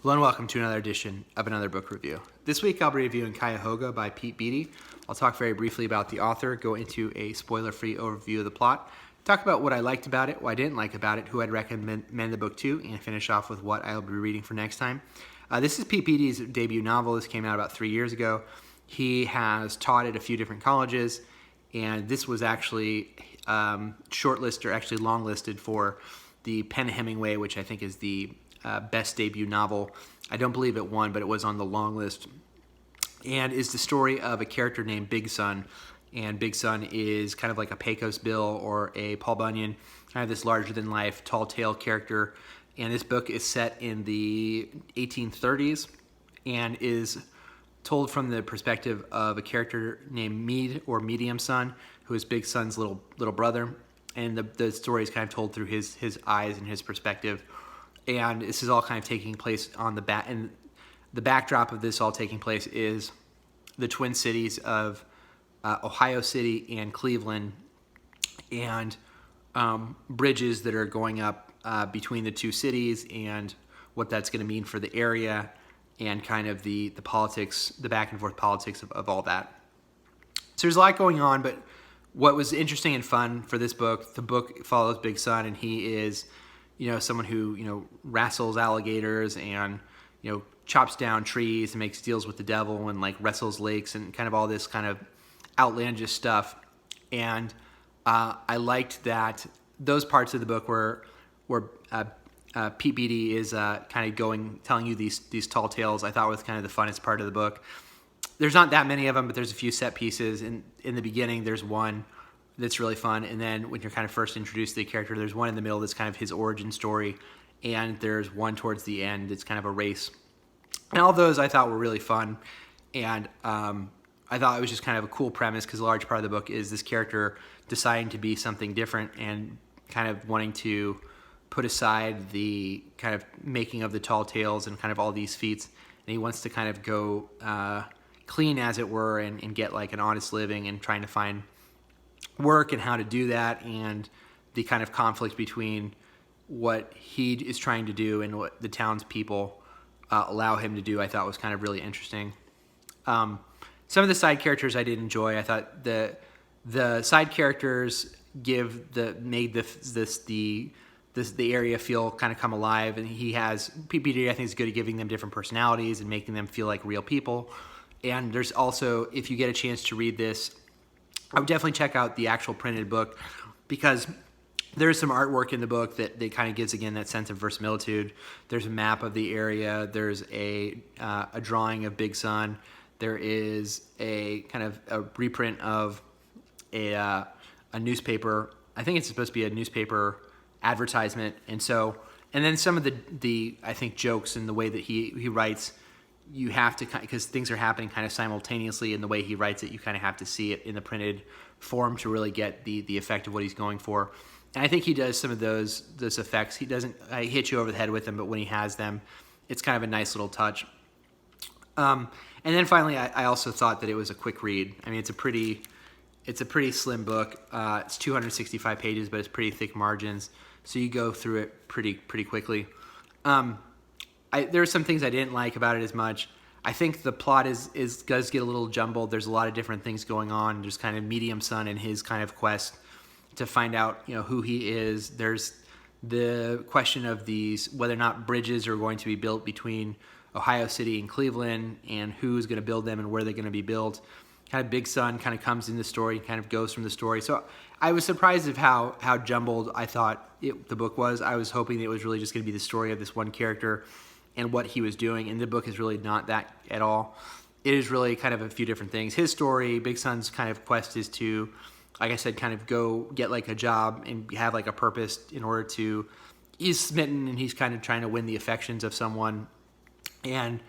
Hello and welcome to another edition of Another Book Review. This week I'll be reviewing Cuyahoga by Pete Beatty. I'll talk very briefly about the author, go into a spoiler-free overview of the plot, talk about what I liked about it, what I didn't like about it, who I'd recommend the book to, and finish off with what I'll be reading for next time. This is Pete Beatty's debut novel. This came out about 3 years ago. He has taught at a few different colleges, and this was actually shortlisted, or actually longlisted for the Penn Hemingway, which I think is the best debut novel. I don't believe it won, but it was on the long list, and is the story of a character named Big Son. And Big Son is kind of like a Pecos Bill or a Paul Bunyan, kind of this larger-than-life, tall-tale character. And this book is set in the 1830s and is told from the perspective of a character named Mead, or Medium Son, who is Big Son's little brother. And the story is kind of told through his eyes and his perspective. And this is all kind of taking place on the back, and the backdrop of this all taking place is the twin cities of Ohio City and Cleveland, and bridges that are going up between the two cities, and what that's going to mean for the area, and kind of the politics, the back and forth politics of all that. So there's a lot going on, but what was interesting and fun for this book, the book follows Big Son, and he is, someone who, wrestles alligators and, chops down trees and makes deals with the devil and, wrestles lakes and kind of all this kind of outlandish stuff. And I liked that those parts of the book where Pete Beatty is kind of telling you these tall tales, I thought was kind of the funnest part of the book. There's not that many of them, but there's a few set pieces. In the beginning, there's one that's really fun, and then when you're kind of first introduced to the character, there's one in the middle that's kind of his origin story, and there's one towards the end that's kind of a race. And all those I thought were really fun, and I thought it was just kind of a cool premise, because a large part of the book is this character deciding to be something different and kind of wanting to put aside the kind of making of the tall tales and kind of all these feats, and he wants to kind of go clean, as it were, and get an honest living, and trying to find work and how to do that, and the kind of conflict between what he is trying to do and what the townspeople allow him to do, I thought was kind of really interesting. Some of the side characters I did enjoy. I thought the side characters made the area feel kind of come alive, and Pete Beatty, I think, is good at giving them different personalities and making them feel like real people. And there's also, if you get a chance to read this, I would definitely check out the actual printed book, because there's some artwork in the book that kind of gives, again, that sense of verisimilitude. There's a map of the area. There's a drawing of Big Son. There is a kind of a reprint of a newspaper. I think it's supposed to be a newspaper advertisement. And then some of the I think, jokes in the way that he writes, you have to, because things are happening kind of simultaneously in the way he writes it, you kind of have to see it in the printed form to really get the effect of what he's going for. And I think he does some of those effects. He doesn't hit you over the head with them, but when he has them, it's kind of a nice little touch. And then finally, I also thought that it was a quick read. I mean, it's a pretty slim book. It's 265 pages, but it's pretty thick margins, so you go through it pretty quickly. There are some things I didn't like about it as much. I think the plot does get a little jumbled. There's a lot of different things going on. There's kind of Medium Son and his kind of quest to find out, who he is. There's the question of whether or not bridges are going to be built between Ohio City and Cleveland, and who's going to build them and where they're going to be built. Kind of Big Son kind of comes in the story, kind of goes from the story. So I was surprised of how jumbled I thought the book was. I was hoping that it was really just going to be the story of this one character and what he was doing, and the book is really not that at all. It is really kind of a few different things. His story, Big Son's kind of quest, is to, like I said, kind of go get a job and have a purpose in order to, he's smitten, and he's kind of trying to win the affections of someone. And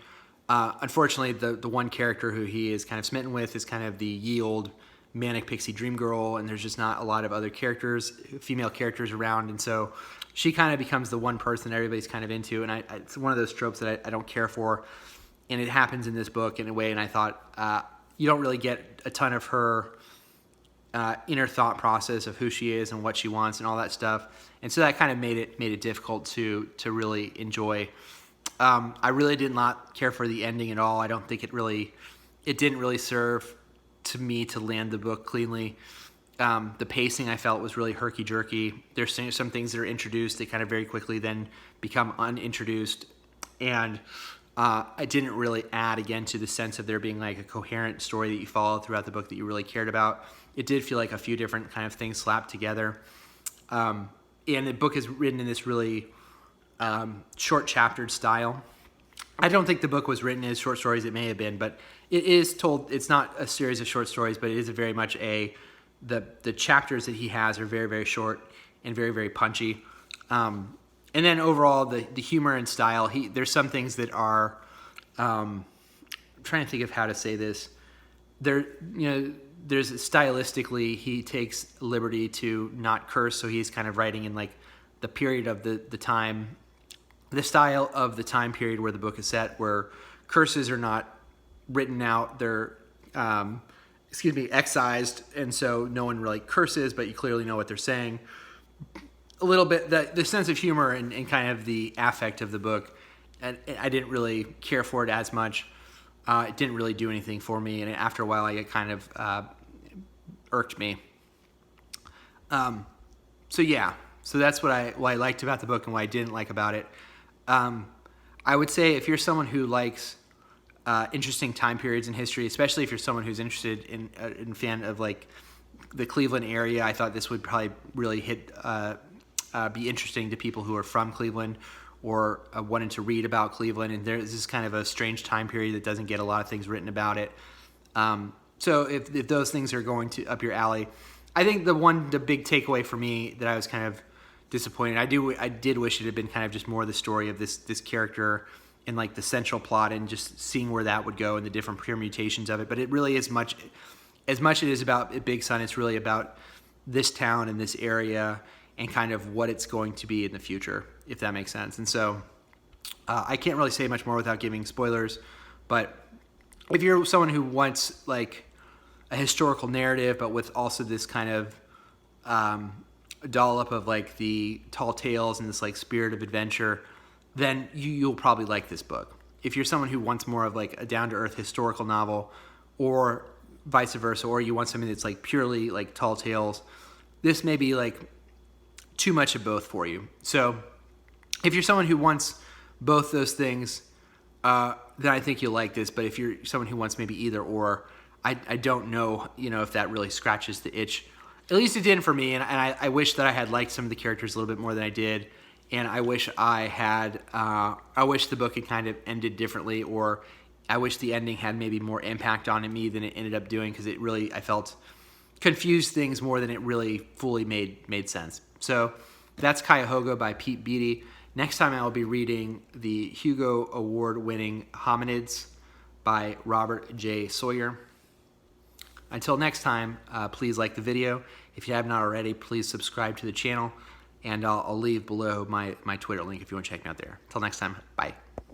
unfortunately, the one character who he is kind of smitten with is kind of the ye old manic pixie dream girl, and there's just not a lot of other female characters around, and so she kind of becomes the one person everybody's kind of into, and it's one of those tropes that I don't care for, and it happens in this book in a way, and I thought you don't really get a ton of her inner thought process of who she is and what she wants and all that stuff, and so that kind of made it difficult to really enjoy I really did not care for the ending at all. I don't think it didn't really serve to me to land the book cleanly. The pacing I felt was really herky-jerky. There's some things that are introduced, they kind of very quickly then become unintroduced. And I didn't really add, again, to the sense of there being like a coherent story that you followed throughout the book that you really cared about. It did feel like a few different kind of things slapped together. And the book is written in this really short chaptered style. I don't think the book was written as short stories. It may have been, but it is told. It's not a series of short stories, but it is very much the chapters that he has are very, very short and very, very punchy. And then overall, the humor and style. There's some things that are. I'm trying to think of how to say this. There's stylistically, he takes liberty to not curse, so he's kind of writing in like the period of the time, the style of the time period where the book is set, where curses are not written out, they're excised, and so no one really curses, but you clearly know what they're saying. A little bit the sense of humor and kind of the affect of the book, and I didn't really care for it as much. It didn't really do anything for me, and after a while, it kind of irked me. So that's what I liked about the book and what I didn't like about it. I would say if you're someone who likes interesting time periods in history, especially if you're someone who's interested in fan of like the Cleveland area, I thought this would probably really be interesting to people who are from Cleveland or wanted to read about Cleveland. And this is kind of a strange time period that doesn't get a lot of things written about it. So if those things are going up your alley, I think the big takeaway for me that I was kind of disappointed. I did wish it had been kind of just more the story of this character and like the central plot and just seeing where that would go and the different permutations of it. But it really is as much it is about Big Sun, it's really about this town and this area and kind of what it's going to be in the future, if that makes sense. And so I can't really say much more without giving spoilers, but if you're someone who wants like a historical narrative, but with also this kind of dollop of like the tall tales and this like spirit of adventure, then you'll probably like this book. If you're someone who wants more of like a down-to-earth historical novel, or vice versa, or you want something that's like purely like tall tales, this may be like too much of both for you. So if you're someone who wants both those things, then I think you'll like this. But if you're someone who wants maybe either or, I don't know, if that really scratches the itch. At least it didn't for me, and I wish that I had liked some of the characters a little bit more than I did, and I wish I wish the book had kind of ended differently, or I wish the ending had maybe more impact on me than it ended up doing, because it really, I felt, confused things more than it really fully made sense. So that's Cuyahoga by Pete Beatty. Next time I will be reading the Hugo Award-winning Hominids by Robert J. Sawyer. Until next time, please like the video. If you have not already, please subscribe to the channel, and I'll leave below my Twitter link if you want to check me out there. Until next time, bye.